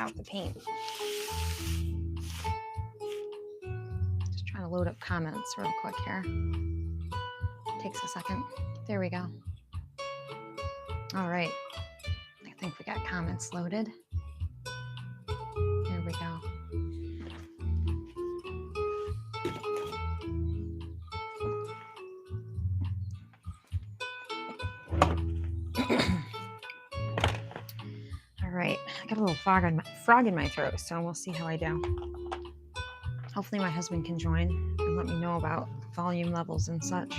out the paint. Just trying to load up comments real quick here. Takes a second. There we go. All right. I think we got comments loaded. There we go. All right, I got a little frog in my throat, so we'll see how I do. Hopefully my husband can join and let me know about volume levels and such.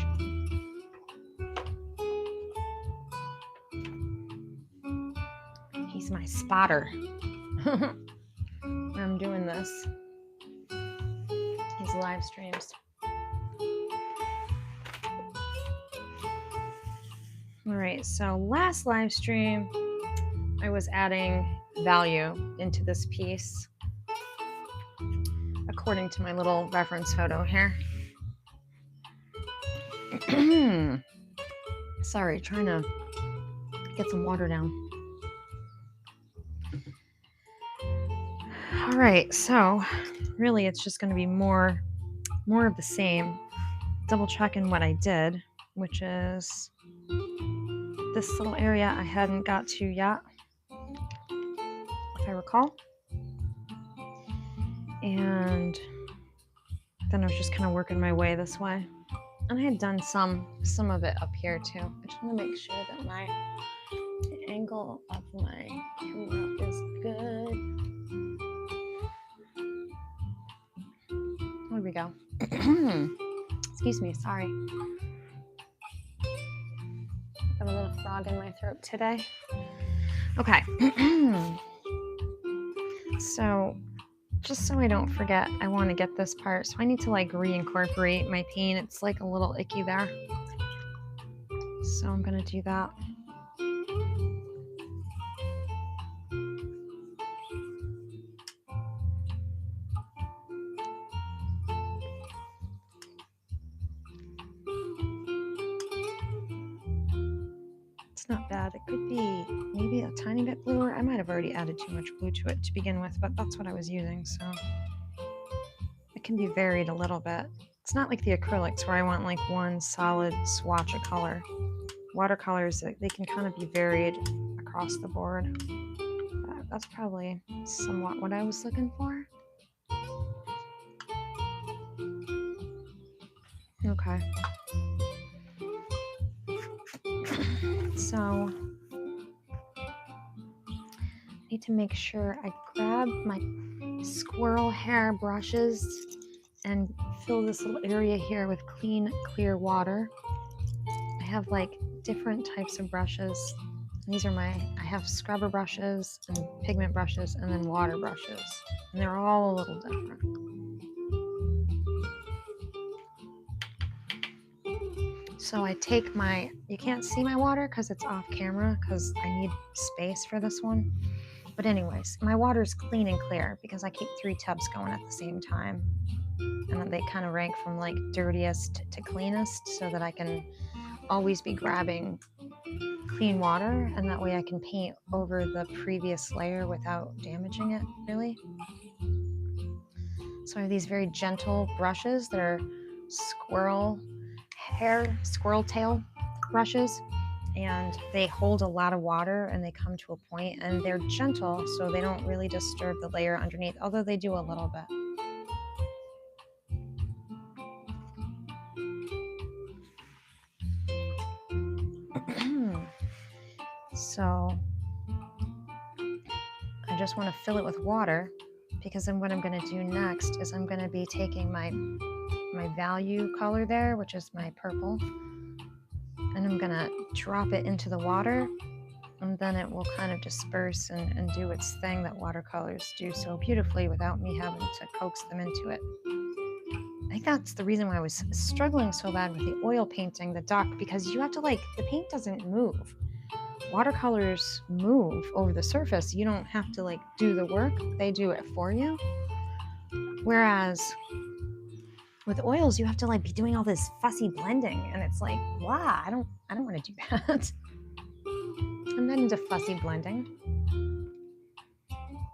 He's my spotter when I'm doing this. These live streams. All right, so last live stream, I was adding value into this piece according to my little reference photo here. Sorry, trying to get some water down. All right, so really it's just going to be more of the same. Double checking what I did, which is this little area I hadn't got to yet, if I recall. And then I was just kind of working my way this way. And I had done some of it up here too. I just want to make sure that the angle of my camera is good. There we go. Excuse me, sorry. Got a little frog in my throat today. Okay. So just so I don't forget, I want to get this part. So I need to like reincorporate my paint. It's like a little icky there. So I'm going to do that. It's not bad. It could be maybe a tiny bit bluer. I might have already added too much blue to it to begin with, but that's what I was using. So it can be varied a little bit. It's not like the acrylics where I want like one solid swatch of color. Watercolors, they can kind of be varied across the board. That's probably somewhat what I was looking for. Okay. So I need to make sure I grab my squirrel hair brushes and fill this little area here with clean, clear water. I have like different types of brushes. These are I have scrubber brushes and pigment brushes and then water brushes. And they're all a little different. So I take you can't see my water because it's off camera because I need space for this one. But anyways, my water is clean and clear because I keep 3 tubs going at the same time. And then they kind of rank from like dirtiest to cleanest so that I can always be grabbing clean water, and that way I can paint over the previous layer without damaging it, really. So I have these very gentle brushes that are squirrel tail brushes, and they hold a lot of water and they come to a point, and they're gentle so they don't really disturb the layer underneath, although they do a little bit. So I just want to fill it with water, because then what I'm going to do next is I'm going to be taking my value color there, which is my purple, and I'm going to drop it into the water, and then it will kind of disperse and do its thing that watercolors do so beautifully without me having to coax them into it. I think that's the reason why I was struggling so bad with the oil painting, the duck, because you have to the paint doesn't move. Watercolors move over the surface. You don't have to do the work. They do it for you. Whereas with oils, you have to be doing all this fussy blending, and it's like, blah, I don't want to do that. I'm not into fussy blending.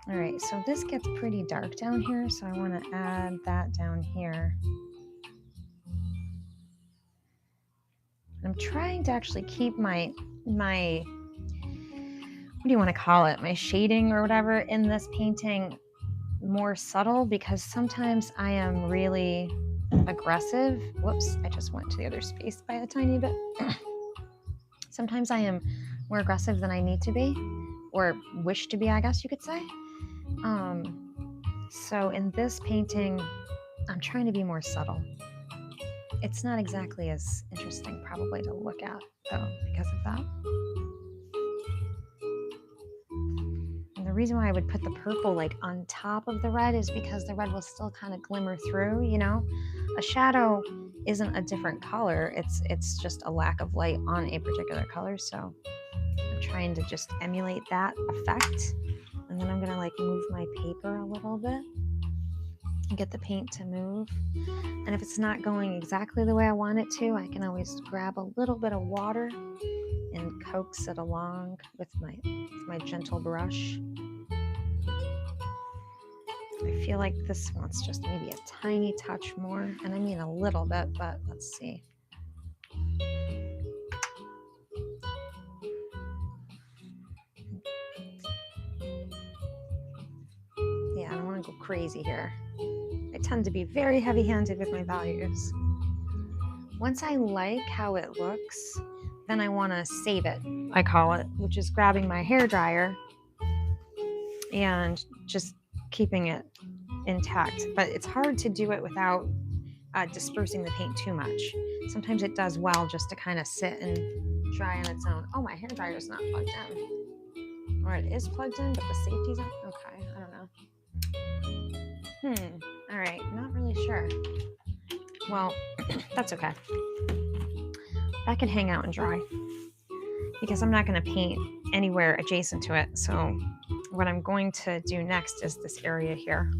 All right, so this gets pretty dark down here, so I want to add that down here. I'm trying to actually keep my what do you want to call it? My shading or whatever in this painting more subtle, because sometimes I am really aggressive. Whoops, I just went to the other space by a tiny bit. Sometimes I am more aggressive than I need to be, or wish to be, I guess you could say. So in this painting, I'm trying to be more subtle. It's not exactly as interesting probably to look at though because of that. And the reason why I would put the purple like on top of the red is because the red will still kind of glimmer through, you know? A shadow isn't a different color, it's just a lack of light on a particular color, so I'm trying to just emulate that effect. And then I'm gonna like move my paper a little bit and get the paint to move. And if it's not going exactly the way I want it to, I can always grab a little bit of water and coax it along with my gentle brush. I feel like this wants just maybe a tiny touch more, and I mean a little bit, but let's see. Yeah, I don't want to go crazy here. I tend to be very heavy-handed with my values. Once I like how it looks, then I want to save it, I call it, which is grabbing my hairdryer and just keeping it intact. But it's hard to do it without dispersing the paint too much. Sometimes it does well just to kind of sit and dry on its own. Oh, my hairdryer is not plugged in. Or it is plugged in, but the safety's on. Okay, I don't know. All right, not really sure. Well, that's okay. That can hang out and dry because I'm not going to paint anywhere adjacent to it. So what I'm going to do next is this area here.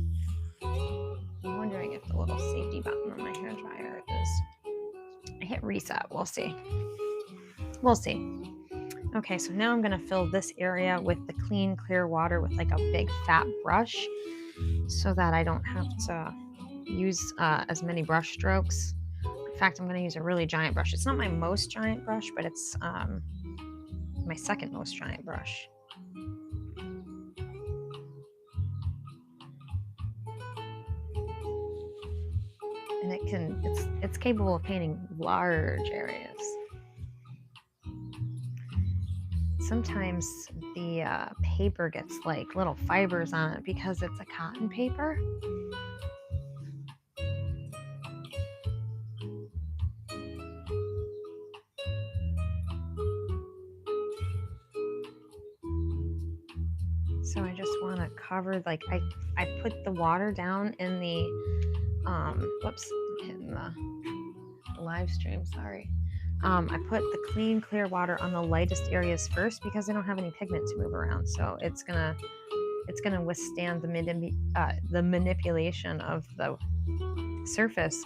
I'm wondering if the little safety button on my hairdryer is. I hit reset. We'll see. We'll see. Okay, so now I'm going to fill this area with the clean, clear water with like a big fat brush so that I don't have to use as many brush strokes. In fact, I'm going to use a really giant brush. It's not my most giant brush, but it's my second most giant brush. And it's capable of painting large areas. Sometimes the paper gets like little fibers on it because it's a cotton paper. So I just want to cover, like I put the water down in the, whoops, I'm hitting the live stream, sorry. I put the clean, clear water on the lightest areas first because I don't have any pigment to move around. So it's gonna withstand the manipulation of the surface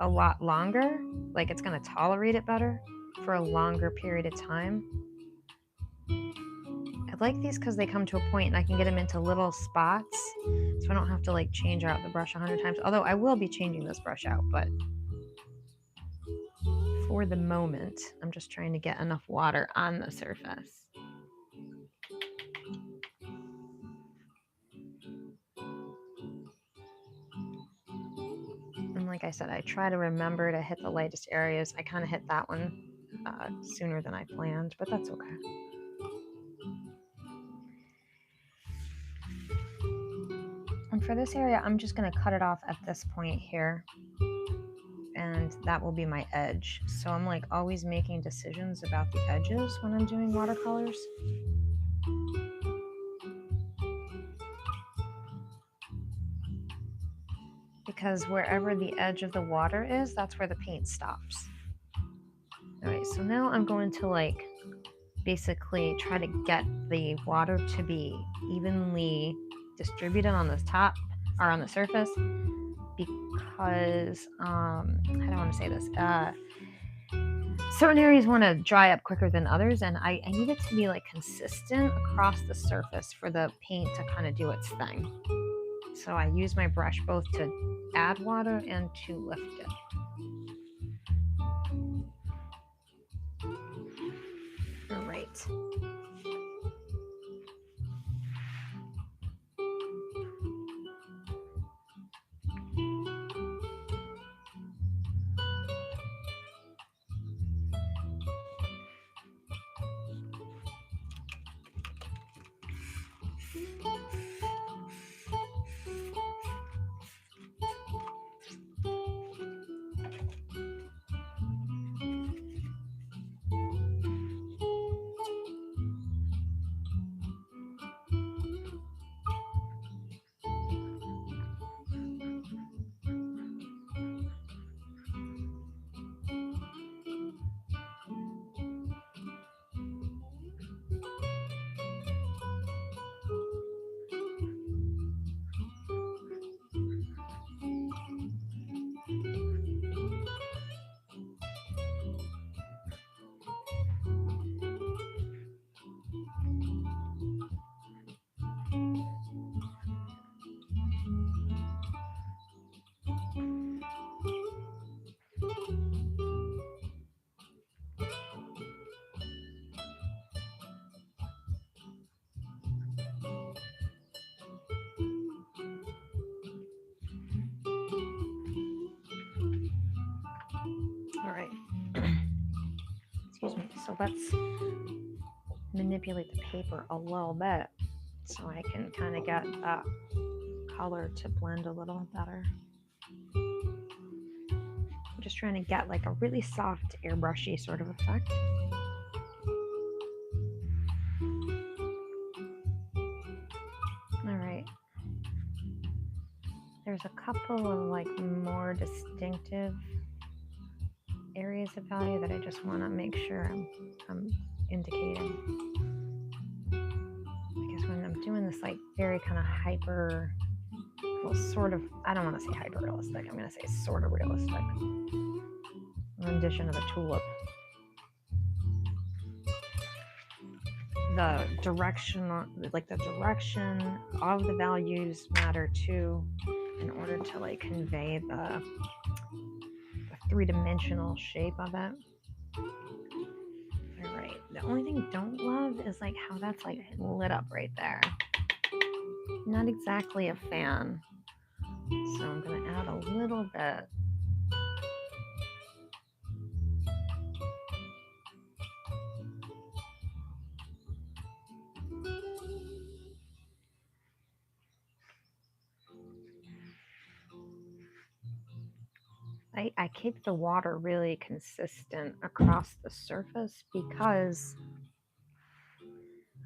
a lot longer. Like it's gonna tolerate it better for a longer period of time. I like these because they come to a point and I can get them into little spots, so I don't have to like change out the brush 100 times. Although I will be changing this brush out, but for the moment, I'm just trying to get enough water on the surface. And like I said, I try to remember to hit the lightest areas. I kind of hit that one sooner than I planned, but that's okay. And for this area, I'm just going to cut it off at this point here. And that will be my edge. So I'm like always making decisions about the edges when I'm doing watercolors. Because wherever the edge of the water is, that's where the paint stops. All right, so now I'm going to like basically try to get the water to be evenly distributed on the top or on the surface, because how do I want to say this? certain areas want to dry up quicker than others, and I need it to be like consistent across the surface for the paint to kind of do its thing. So I use my brush both to add water and to lift it. All right. All right. Excuse me. So let's manipulate the paper a little bit so I can kind of get that color to blend a little better. I'm just trying to get like a really soft airbrushy sort of effect. All right. There's a couple of like more distinctive areas of value that I just want to make sure I'm indicating. Because when I'm doing this like very kind of hyper, well, sort of, I don't want to say hyper realistic, I'm going to say sort of realistic rendition of a tulip. The direction, like the direction of the values matter too, in order to like convey the three-dimensional shape of it. All right. The only thing I don't love is like how that's like lit up right there. Not exactly a fan. So I'm going to add a little bit. I keep the water really consistent across the surface because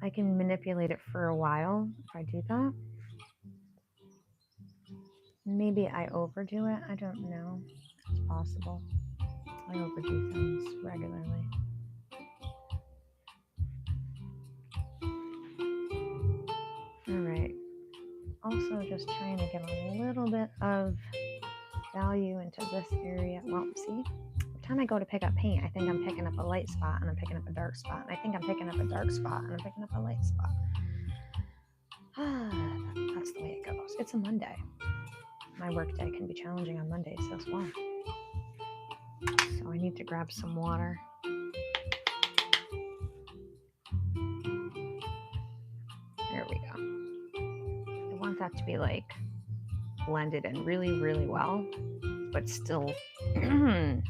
I can manipulate it for a while if I do that. Maybe I overdo it. I don't know. It's possible. I overdo things regularly. All right. Also just trying to get a little bit of value into this area. Well, see, every time I go to pick up paint, I think I'm picking up a light spot and I'm picking up a dark spot. And I think I'm picking up a dark spot and I'm picking up a light spot. That's the way it goes. It's a Monday. My work day can be challenging on Mondays as well. So I need to grab some water. There we go. I want that to be like blended in really, really well, but still, what am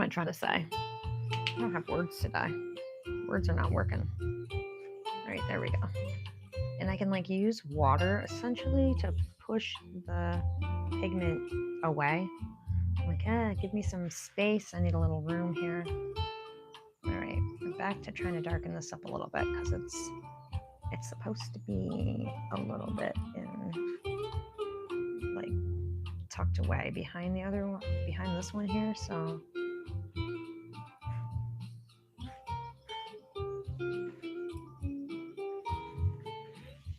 I trying to say? I don't have words today. Words are not working. All right, there we go. And I can like use water essentially to push the pigment away. I'm like, give me some space. I need a little room here. All right, we're back to trying to darken this up a little bit because it's supposed to be a little bit in like tucked away behind the other one, behind this one here. So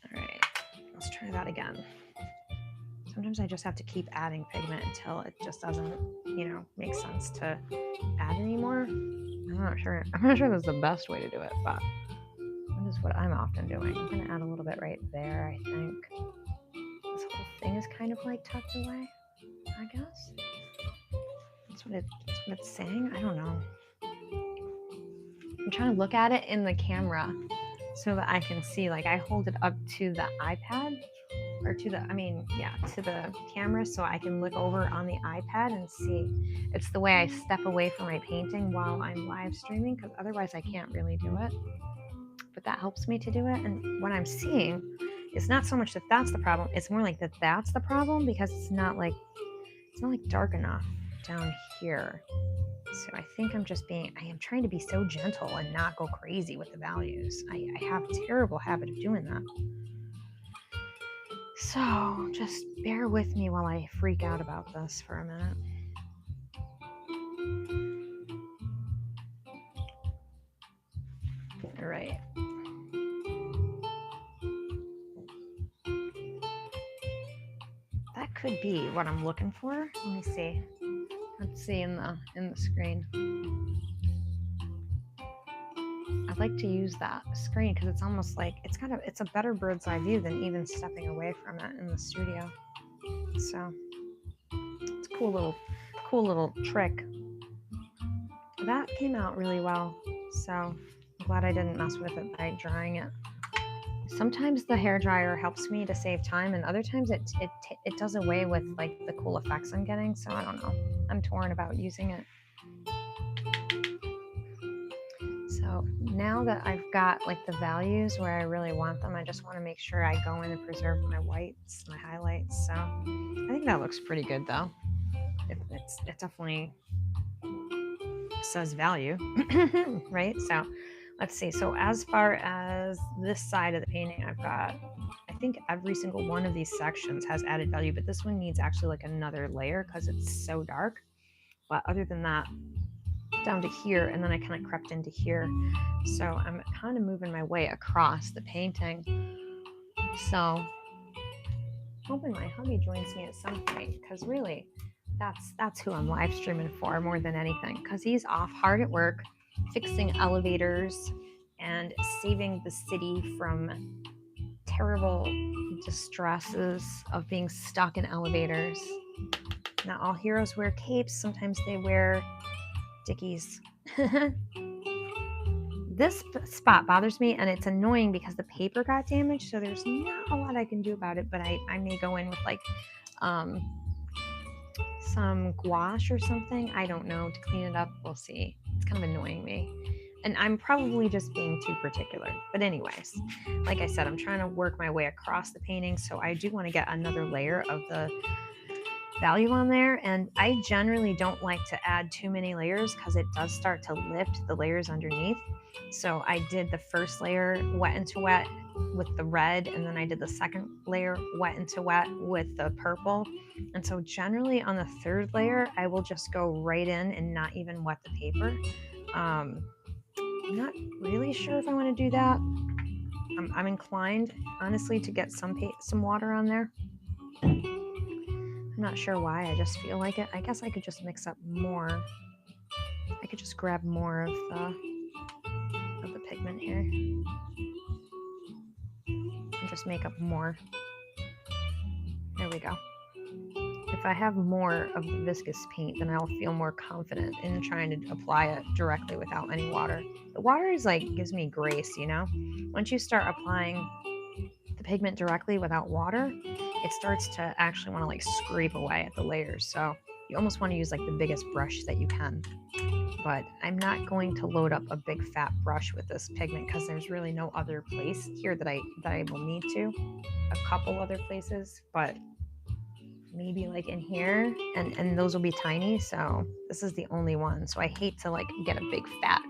all right, let's try that again. Sometimes I just have to keep adding pigment until it just doesn't, make sense to add anymore. I not sure. I'm not sure that's the best way to do it, but that is what I'm often doing. I'm going to add a little bit right there, I think. This whole thing is kind of like tucked away, I guess. That's what it's saying. I don't know. I'm trying to look at it in the camera so that I can see. Like, I hold it up to the iPad, or to the camera, so I can look over on the iPad and see. It's the way I step away from my painting while I'm live streaming, because otherwise I can't really do it. But that helps me to do it. And what I'm seeing is not so much that that's the problem. It's more like that's the problem, because it's not like dark enough down here. So I think I am trying to be so gentle and not go crazy with the values. I have a terrible habit of doing that. So just bear with me while I freak out about this for a minute. All right. That could be what I'm looking for. Let me see. Let's see in the screen. I'd like to use that screen because it's almost like it's a better bird's eye view than even stepping away from it in the studio. So it's a cool little trick. That came out really well. So I'm glad I didn't mess with it by drying it. Sometimes the hairdryer helps me to save time, and other times it does away with like the cool effects I'm getting. So I don't know. I'm torn about using it. So now that I've got like the values where I really want them, I just want to make sure I go in and preserve my whites, my highlights. So I think that looks pretty good though. It definitely says value, right? So let's see. So as far as this side of the painting, I've got, I think every single one of these sections has added value, but this one needs actually like another layer because it's so dark. But other than that, down to here, and then I kind of crept into here. So I'm kind of moving my way across the painting. So hoping my hubby joins me at some point, because really that's who I'm live streaming for more than anything, because he's off hard at work fixing elevators and saving the city from terrible distresses of being stuck in elevators. Not all heroes wear capes. Sometimes they wear dickies. This spot bothers me, and it's annoying because the paper got damaged, so there's not a lot I can do about it, but I may go in with like some gouache or something, I don't know, to clean it up. We'll see. It's kind of annoying me, and I'm probably just being too particular. But anyways, like I said, I'm trying to work my way across the painting, so I do want to get another layer of the value on there. And I generally don't like to add too many layers because it does start to lift the layers underneath. So I did the first layer wet into wet with the red, and then I did the second layer wet into wet with the purple. And so generally on the third layer, I will just go right in and not even wet the paper. I'm not really sure if I want to do that. I'm inclined, honestly, to get some water on there. I'm not sure why, I just feel like it. I guess I could just mix up more. I could just grab more of the pigment here and just make up more. There we go. If I have more of the viscous paint, then I'll feel more confident in trying to apply it directly without any water. The water is like, gives me grace, you know? Once you start applying the pigment directly without water, it starts to actually want to like scrape away at the layers. So you almost want to use like the biggest brush that you can. But I'm not going to load up a big fat brush with this pigment because there's really no other place here that I will need to. A couple other places, but maybe like in here, and those will be tiny. So this is the only one. So I hate to like get a big fat.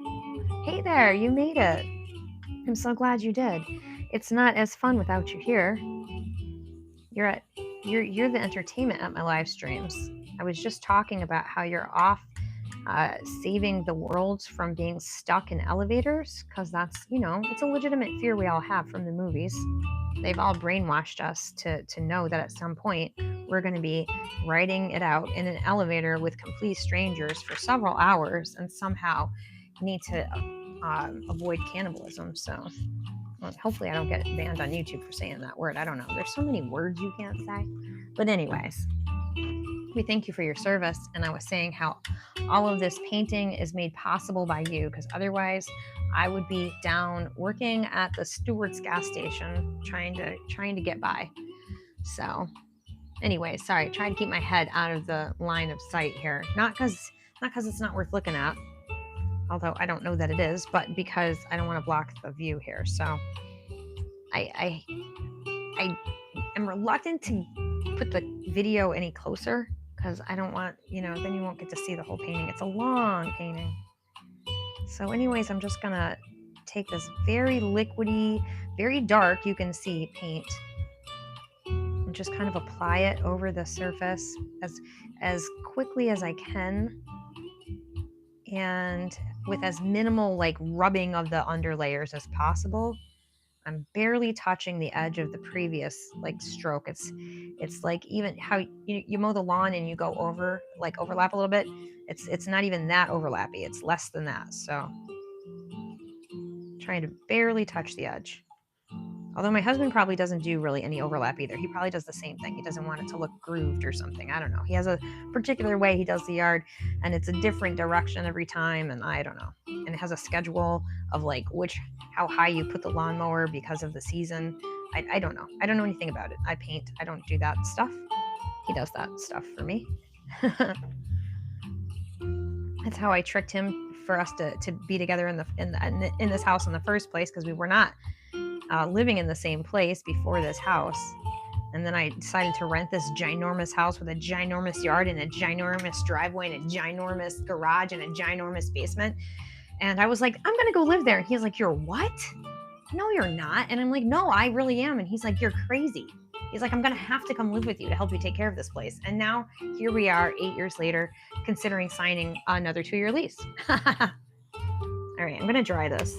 Hey there, you made it. I'm so glad you did. It's not as fun without you here. You're the entertainment at my live streams. I was just talking about how you're off saving the world from being stuck in elevators, because that's, you know, it's a legitimate fear we all have from the movies. They've all brainwashed us to know that at some point we're going to be riding it out in an elevator with complete strangers for several hours, and somehow need to avoid cannibalism. So well, hopefully I don't get banned on YouTube for saying that word. I don't know. There's so many words you can't say. But anyways, we thank you for your service. And I was saying how all of this painting is made possible by you, because otherwise I would be down working at the Stewart's gas station trying to get by. So anyway, sorry, trying to keep my head out of the line of sight here. Not because it's not worth looking at, although I don't know that it is, but because I don't want to block the view here. So I am reluctant to put the video any closer, because I don't want, then you won't get to see the whole painting. It's a long painting. So anyways, I'm just gonna take this very liquidy, very dark, you can see, paint, and just kind of apply it over the surface as quickly as I can, and with as minimal like rubbing of the underlayers as possible. I'm barely touching the edge of the previous like stroke. It's like, even how you mow the lawn and you go over, like overlap a little bit. It's not even that overlappy. It's less than that. So trying to barely touch the edge. Although my husband probably doesn't do really any overlap either. He probably does the same thing. He doesn't want it to look grooved or something. I don't know. He has a particular way he does the yard, and it's a different direction every time, and I don't know. And it has a schedule of like how high you put the lawnmower because of the season. I don't know. I don't know anything about it. I paint. I don't do that stuff. He does that stuff for me. That's how I tricked him for us to be together in this house in the first place, because we were not living in the same place before this house. And then I decided to rent this ginormous house with a ginormous yard and a ginormous driveway and a ginormous garage and a ginormous basement. And I was like, I'm going to go live there. And he's like, you're what? No, you're not. And I'm like, no, I really am. And he's like, you're crazy. He's like, I'm going to have to come live with you to help you take care of this place. And now here we are 8 years later, considering signing another 2-year lease. All right, I'm going to dry this.